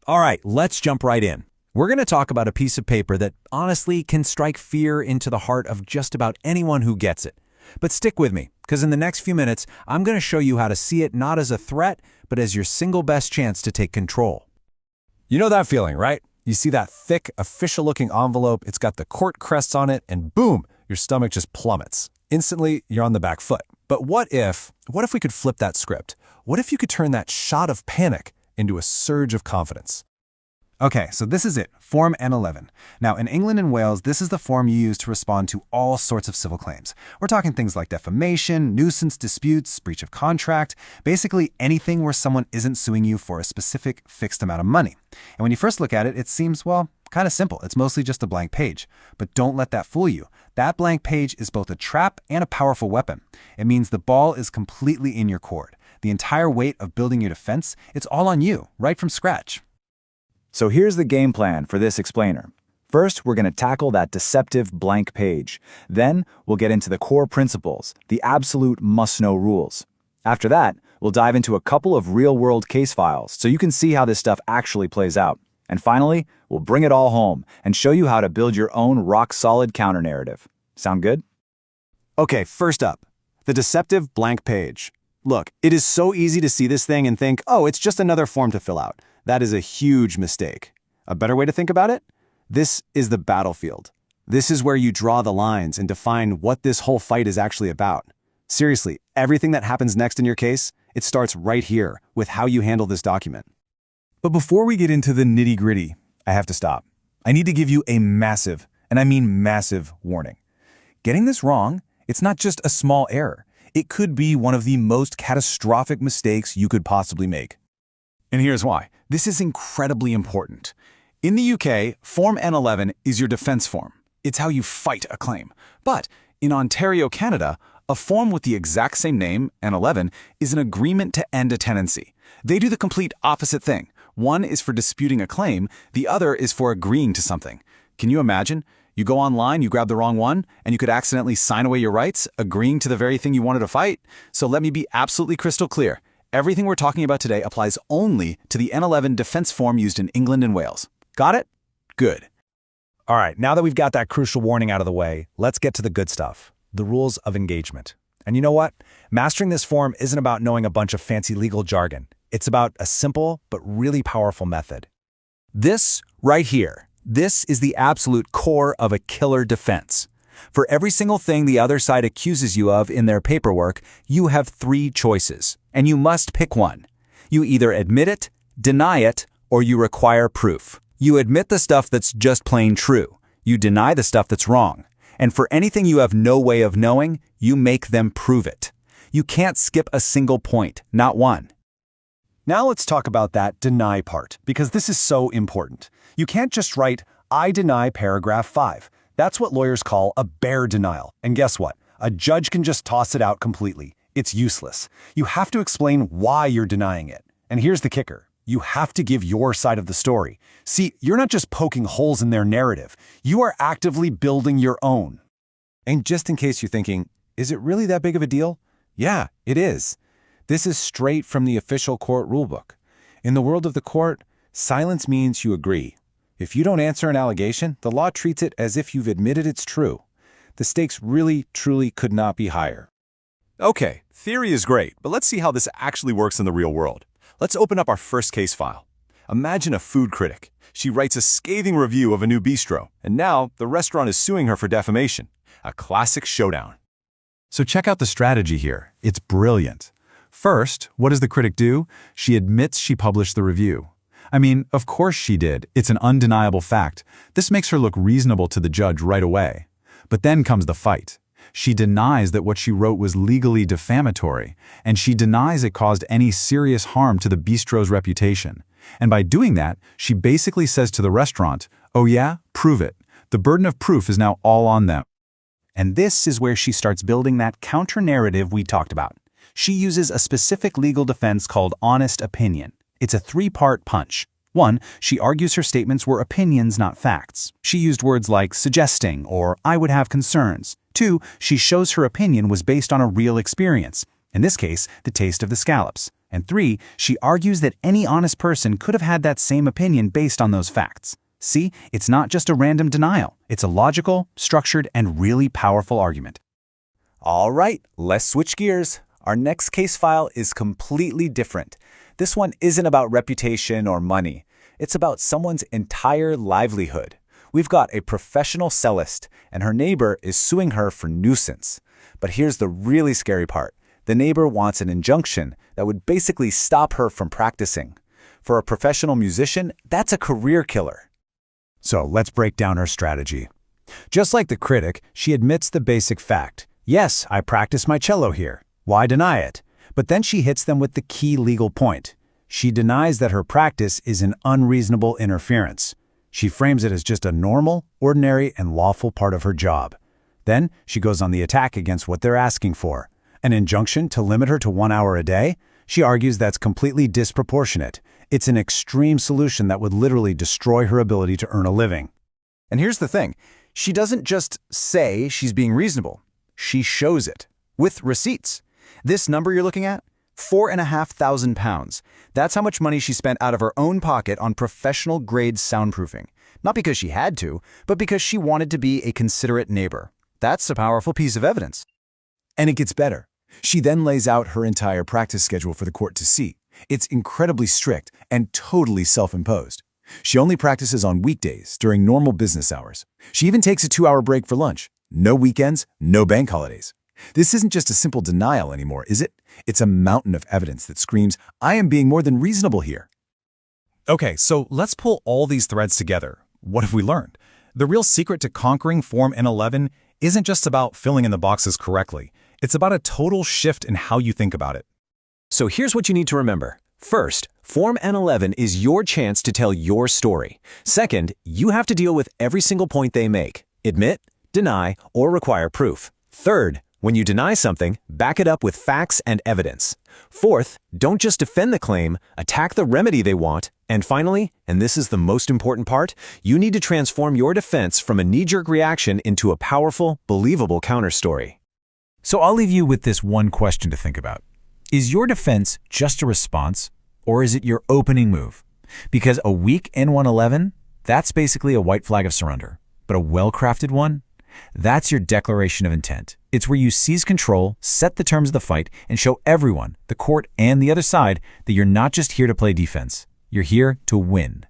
All right, let's jump right in. We're going to talk about a piece of paper that honestly can strike fear into the heart of just about anyone who gets it. But stick with me, because in the next few minutes, I'm going to show you how to see it not as a threat, but as your single best chance to take control. You know that feeling, right? You see that thick, official-looking envelope, it's got the court crests on it, and boom, your stomach just plummets. Instantly, you're on the back foot. But what if we could flip that script? What if you could turn that shot of panic into a surge of confidence? Okay, so this is it, Form N11. Now, in England and Wales, this is the form you use to respond to all sorts of civil claims. We're talking things like defamation, nuisance disputes, breach of contract, basically anything where someone isn't suing you for a specific fixed amount of money. And when you first look at it, it seems, well, kind of simple. It's mostly just a blank page. But don't let that fool you. That blank page is both a trap and a powerful weapon. It means the ball is completely in your court. The entire weight of building your defense, it's all on you, right from scratch. So here's the game plan for this explainer. First, we're going to tackle that deceptive blank page. Then, we'll get into the core principles, the absolute must-know rules. After that, we'll dive into a couple of real-world case files so you can see how this stuff actually plays out. And finally, we'll bring it all home and show you how to build your own rock-solid counter-narrative. Sound good? Okay, first up, the deceptive blank page. Look, it is so easy to see this thing and think, oh, it's just another form to fill out. That is a huge mistake. A better way to think about it? This is the battlefield. This is where you draw the lines and define what this whole fight is actually about. Seriously, everything that happens next in your case, it starts right here with how you handle this document. But before we get into the nitty-gritty, I have to stop. I need to give you a massive, and I mean massive, warning. Getting this wrong, it's not just a small error. It could be one of the most catastrophic mistakes you could possibly make. And here's why. This is incredibly important. In the UK, Form N11 is your defense form. It's how you fight a claim. But in Ontario, Canada, a form with the exact same name, N11, is an agreement to end a tenancy. They do the complete opposite thing. One is for disputing a claim, the other is for agreeing to something. Can you imagine? You go online, you grab the wrong one, and you could accidentally sign away your rights, agreeing to the very thing you wanted to fight. So let me be absolutely crystal clear. Everything we're talking about today applies only to the N11 defense form used in England and Wales. Got it? Good. All right, now that we've got that crucial warning out of the way, let's get to the good stuff, the rules of engagement. And you know what? Mastering this form isn't about knowing a bunch of fancy legal jargon. It's about a simple but really powerful method. This right here, this is the absolute core of a killer defense. For every single thing the other side accuses you of in their paperwork, you have three choices, and you must pick one. You either admit it, deny it, or you require proof. You admit the stuff that's just plain true. You deny the stuff that's wrong. And for anything you have no way of knowing, you make them prove it. You can't skip a single point, not one. Now let's talk about that deny part, because this is so important. You can't just write, I deny paragraph 5. That's what lawyers call a bare denial. And guess what? A judge can just toss it out completely. It's useless. You have to explain why you're denying it. And here's the kicker. You have to give your side of the story. See, you're not just poking holes in their narrative. You are actively building your own. And just in case you're thinking, is it really that big of a deal? Yeah, it is. This is straight from the official court rulebook. In the world of the court, silence means you agree. If you don't answer an allegation, the law treats it as if you've admitted it's true. The stakes really, truly could not be higher. Okay, theory is great, but let's see how this actually works in the real world. Let's open up our first case file. Imagine a food critic. She writes a scathing review of a new bistro, and now the restaurant is suing her for defamation. A classic showdown. So check out the strategy here. It's brilliant. First, what does the critic do? She admits she published the review. I mean, of course she did. It's an undeniable fact. This makes her look reasonable to the judge right away. But then comes the fight. She denies that what she wrote was legally defamatory, and she denies it caused any serious harm to the bistro's reputation. And by doing that, she basically says to the restaurant, oh yeah, prove it. The burden of proof is now all on them. And this is where she starts building that counter-narrative we talked about. She uses a specific legal defense called honest opinion. It's a three-part punch. 1, she argues her statements were opinions, not facts. She used words like suggesting or I would have concerns. 2, she shows her opinion was based on a real experience, in this case, the taste of the scallops. And 3, she argues that any honest person could have had that same opinion based on those facts. See, it's not just a random denial. It's a logical, structured, and really powerful argument. All right, let's switch gears. Our next case file is completely different. This one isn't about reputation or money. It's about someone's entire livelihood. We've got a professional cellist, and her neighbor is suing her for nuisance. But here's the really scary part. The neighbor wants an injunction that would basically stop her from practicing. For a professional musician, that's a career killer. So let's break down her strategy. Just like the critic, she admits the basic fact. Yes, I practice my cello here. Why deny it? But then she hits them with the key legal point. She denies that her practice is an unreasonable interference. She frames it as just a normal, ordinary, and lawful part of her job. Then she goes on the attack against what they're asking for. An injunction to limit her to 1 hour a day? She argues that's completely disproportionate. It's an extreme solution that would literally destroy her ability to earn a living. And here's the thing. She doesn't just say she's being reasonable. She shows it. With receipts. This number you're looking at? £4,500. That's how much money she spent out of her own pocket on professional-grade soundproofing. Not because she had to, but because she wanted to be a considerate neighbor. That's a powerful piece of evidence. And it gets better. She then lays out her entire practice schedule for the court to see. It's incredibly strict and totally self-imposed. She only practices on weekdays during normal business hours. She even takes a 2-hour break for lunch. No weekends, no bank holidays. This isn't just a simple denial anymore, is it? It's a mountain of evidence that screams, I am being more than reasonable here. Okay, so let's pull all these threads together. What have we learned? The real secret to conquering Form N11 isn't just about filling in the boxes correctly. It's about a total shift in how you think about it. So here's what you need to remember. First, Form N11 is your chance to tell your story. Second, you have to deal with every single point they make. Admit, deny, or require proof. Third, when you deny something, back it up with facts and evidence. Fourth, don't just defend the claim, attack the remedy they want. And finally, and this is the most important part, you need to transform your defense from a knee-jerk reaction into a powerful, believable counterstory. So I'll leave you with this one question to think about. Is your defense just a response, or is it your opening move? Because a weak N11, that's basically a white flag of surrender. But a well-crafted one? That's your declaration of intent. It's where you seize control, set the terms of the fight, and show everyone, the court and the other side, that you're not just here to play defense. You're here to win.